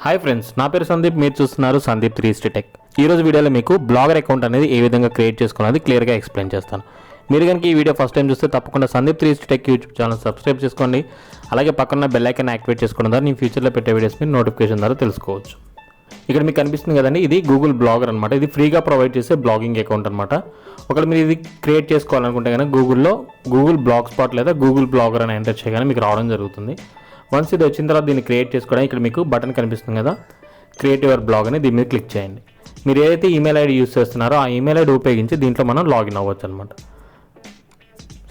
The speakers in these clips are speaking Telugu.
హాయ్ ఫ్రెండ్స్, నా పేరు సందీప్. మీరు చూస్తున్నారు సందీప్ 360 టెక్. ఈరోజు వీడియోలో మీకు బ్లాగర్ అకౌంట్ అనేది ఏ విధంగా క్రియేట్ చేసుకోవాలని క్లియర్గా ఎక్స్ప్లెయిన్ చేస్తాను. మీరు కనుక ఈ వీడియో ఫస్ట్ టైం చూస్తే తప్పకుండా Sandeep 360 tech YouTube channel subscribe చేసుకోండి. అలాగే పక్కన బెల్ ఐకాన్ యాక్టివేట్ చేసుకోవడం ద్వారా నేను ఫ్యూచర్లో పెట్టే వీడియోస్ మీరు నోటిఫికేషన్ ద్వారా తెలుసుకోవచ్చు. ఇక్కడ మీకు కనిపిస్తుంది కదండి, ఇది గూగుల్ బ్లాగర్ అనమాట. ఇది ఫ్రీగా ప్రొవైడ్ చేసే బ్లాగింగ్ అకౌంట్ అనమాట. ఒకవేళ మీరు ఇది క్రియేట్ చేసుకోవాలనుకుంటే కనుక గూగుల్లో గూగుల్ బ్లాగ్ స్పాట్ లేదా గూగుల్ బ్లాగర్ అని ఎంటర్ చేయగానే మీకు రావడం జరుగుతుంది. వన్స్ ఇది వచ్చిన తర్వాత దీన్ని క్రియేట్ చేసుకోవడానికి ఇక్కడ మీకు బటన్ కనిపిస్తుంది కదా, క్రియేట్ యువర్ బ్లాగ్ అని దీని మీద క్లిక్ చేయండి. మీరు ఏదైతే ఈమెయిల్ ఐడి యూస్ చేస్తున్నారో ఆ ఈమెయిల్ ఐడి ఉపయోగించి దీంట్లో మనం లాగిన్ అవ్వచ్చు అనమాట.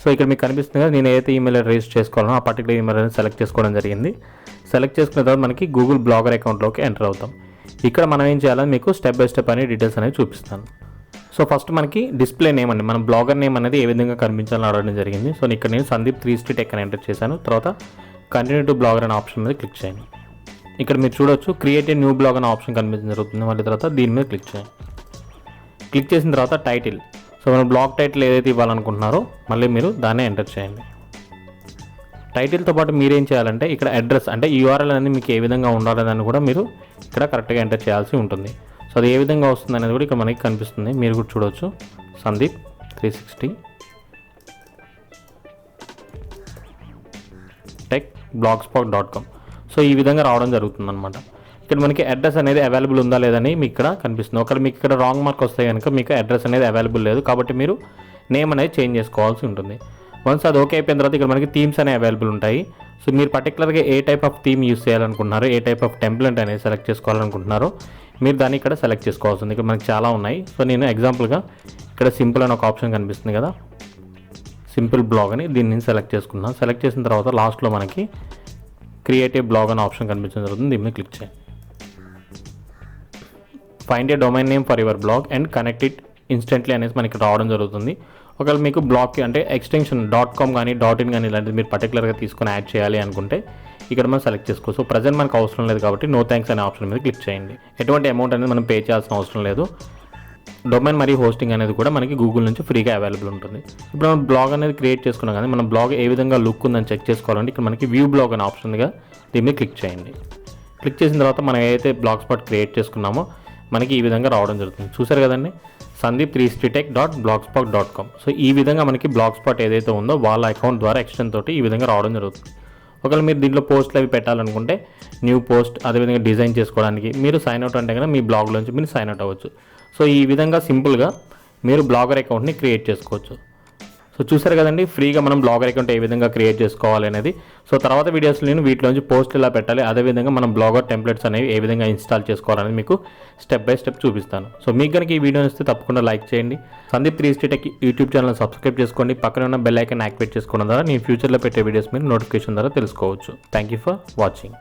సో ఇక్కడ మీకు కనిపిస్తుంది కదా, నేను ఏదైతే ఈమెయిల్ ఐడి రిజిస్టర్ చేసుకోవాలనో ఆ పర్టికులర్ ఈమెయిల్ ఐడిని సెలెక్ట్ చేసుకోవడం జరిగింది. సెలెక్ట్ చేసుకున్న తర్వాత మనకి గూగుల్ బ్లాగర్ అకౌంట్లోకి ఎంటర్ అవుతాం. ఇక్కడ మనం ఏం చేయాలని మీకు స్టెప్ బై స్టెప్ అనే డీటెయిల్స్ అనేవి చూపిస్తాను. సో ఫస్ట్ మనకి డిస్ప్లే నేమ్ అండి, మన బ్లాగర్ నేమ్ అనేది ఏ విధంగా కనిపించాలని అడగడం జరిగింది. సో ఇక్కడ నేను సందీప్ 360 టెక్ అని ఎంటర్ చేశాను. తర్వాత కంటిన్యూ టు బ్లాగర్ అనే ఆప్షన్ మీద క్లిక్ చేయండి. ఇక్కడ మీరు చూడొచ్చు క్రియేట్ ఏ న్యూ బ్లాగ్ అనే ఆప్షన్ కనిపించడం జరుగుతుంది. మళ్ళీ తర్వాత దీని మీద క్లిక్ చేయండి. క్లిక్ చేసిన తర్వాత టైటిల్, సో మన బ్లాగ్ టైటిల్ ఏదైతే ఇవ్వాలనుకుంటున్నారో మళ్ళీ మీరు దాన్నే ఎంటర్ చేయండి. టైటిల్తో పాటు మీరేం చేయాలంటే ఇక్కడ అడ్రస్ అంటే యూఆర్ఎల్ అనేది మీకు ఏ విధంగా ఉండాలని కూడా మీరు ఇక్కడ కరెక్ట్గా ఎంటర్ చేయాల్సి ఉంటుంది. సో అది ఏ విధంగా వస్తుంది అనేది కూడా ఇక్కడ మనకి కనిపిస్తుంది, మీరు కూడా చూడవచ్చు. Sandeep 360 tech blogspot.com. సో ఈ విధంగా రావడం జరుగుతుంది అనమాట. ఇక్కడ మనకి అడ్రస్ అనేది అవైలబుల్ ఉందా లేదని మీకు ఇక్కడ కనిపిస్తుంది. ఒకవేళ మీకు ఇక్కడ రాంగ్ మార్క్ వస్తే కనుక మీకు అడ్రస్ అనేది అవైలబుల్ లేదు, కాబట్టి మీరు నేమ్ అనేది చేంజ్ చేసుకోవాల్సి ఉంటుంది. వన్స్ అది ఓకే అయిపోయిన తర్వాత ఇక్కడ మనకి థీమ్స్ అనేవి అవైలబుల్ ఉంటాయి. సో మీరు పర్టికులర్గా ఏ టైప్ ఆఫ్ థీమ్ యూస్ చేయాలనుకుంటున్నారో, ఏ టైప్ ఆఫ్ టెంప్లెట్ అనేది సెలెక్ట్ చేసుకోవాలనుకుంటున్నారో మీరు దాన్ని ఇక్కడ సెలెక్ట్ చేసుకోవాల్సి ఉంది. ఇక్కడ మనకి చాలా ఉన్నాయి. సో నేను ఎగ్జాంపుల్గా ఇక్కడ సింపుల్ అని ఒక ఆప్షన్ కనిపిస్తుంది కదా, సింపుల్ బ్లాగ్ అని దీన్ని సెలెక్ట్ చేసుకున్నాను. సెలెక్ట్ చేసిన తర్వాత లాస్ట్లో మనకి క్రియేట్ ఏ బ్లాగ్ అనే ఆప్షన్ కనిపించడం జరుగుతుంది. దీన్ని క్లిక్ చేయండి. Find a domain name for your blog and connect it instantly అనేసి మనకి రావడం జరుగుతుంది. ఒకవేళ మీకు బ్లాగ్కి అంటే ఎక్స్టెన్షన్ .com కానీ .in కానీ ఇలాంటిది మీరు పర్టికులర్గా తీసుకొని యాడ్ చేయాలి అనుకుంటే ఇక్కడ మనం సెలెక్ట్ చేసుకోవచ్చు. సో ప్రజెంట్ మనకు అవసరం లేదు కాబట్టి నో థ్యాంక్స్ అనే ఆప్షన్ మీద క్లిక్ చేయండి. ఎటువంటి అమౌంట్ అనేది మనం పే చేయాల్సిన అవసరం లేదు. డొమైన్ మరియు హోస్టింగ్ అనేది కూడా మనకి గూగుల్ నుంచి ఫ్రీగా అవైలబుల్ ఉంటుంది. ఇప్పుడు మనం బ్లాగ్ అనేది క్రియేట్ చేసుకున్నాం కానీ మన బ్లాగ్ ఏ విధంగా లుక్ ఉందని చెక్ చేసుకోవాలంటే ఇక్కడ మనకి వ్యూ బ్లాగ్ అనే ఆప్షన్ ఉందిగా, దీన్ని క్లిక్ చేయండి. క్లిక్ చేసిన తర్వాత మనం ఏదైతే బ్లాగ్ స్పాట్ క్రియేట్ చేసుకున్నామో మనకి ఈ విధంగా రావడం జరుగుతుంది. చూసారు కదండి, sandeep360tech.blogspot.com. సో ఈ విధంగా మనకి బ్లాగ్ స్పాట్ ఏదైతే ఉందో వాళ్ళ అకౌంట్ ద్వారా ఎక్స్టెండ్ తోటి ఈ విధంగా రావడం జరుగుతుంది. ఒకవేళ మీరు దీంట్లో పోస్ట్లు అవి పెట్టాలనుకుంటే న్యూ పోస్ట్, అదేవిధంగా డిజైన్ చేసుకోవడానికి మీరు సైన్ అవుట్ అంటే కనుక మీ బ్లాగ్లోంచి మీరు సైన్ అవుట్ అవ్వచ్చు. సో ఈ విధంగా సింపుల్గా మీరు బ్లాగర్ అకౌంట్ని క్రియేట్ చేసుకోవచ్చు. సో చూసారు కదండి, ఫ్రీగా మనం బ్లాగర్ అకౌంట్ ఏ విధంగా క్రియేట్ చేసుకోవాలి అనేది. సో తర్వాత వీడియోస్లో నేను వీటిలోంచి పోస్ట్ ఎలా పెట్టాలి, అదేవిధంగా మనం బ్లాగర్ టెంప్లెట్స్ అనేవి ఏ విధంగా ఇన్స్టాల్ చేసుకోవాలనేది మీకు స్టెప్ బై స్టెప్ చూపిస్తాను. సో మీకు కనుక ఈ వీడియో ఇస్తే తప్పకుండా లైక్ చేయండి. Sandeep 360 tech YouTube channel subscribe చేసుకోండి. పక్కన ఉన్న బెల్ ఐకాన్ యాక్టివేట్ చేసుకోవడం ద్వారా నేను ఫ్యూచర్లో పెట్టే వీడియోస్ మీరు నోటిఫికేషన్ ద్వారా తెలుసుకోవచ్చు. Thank you for watching.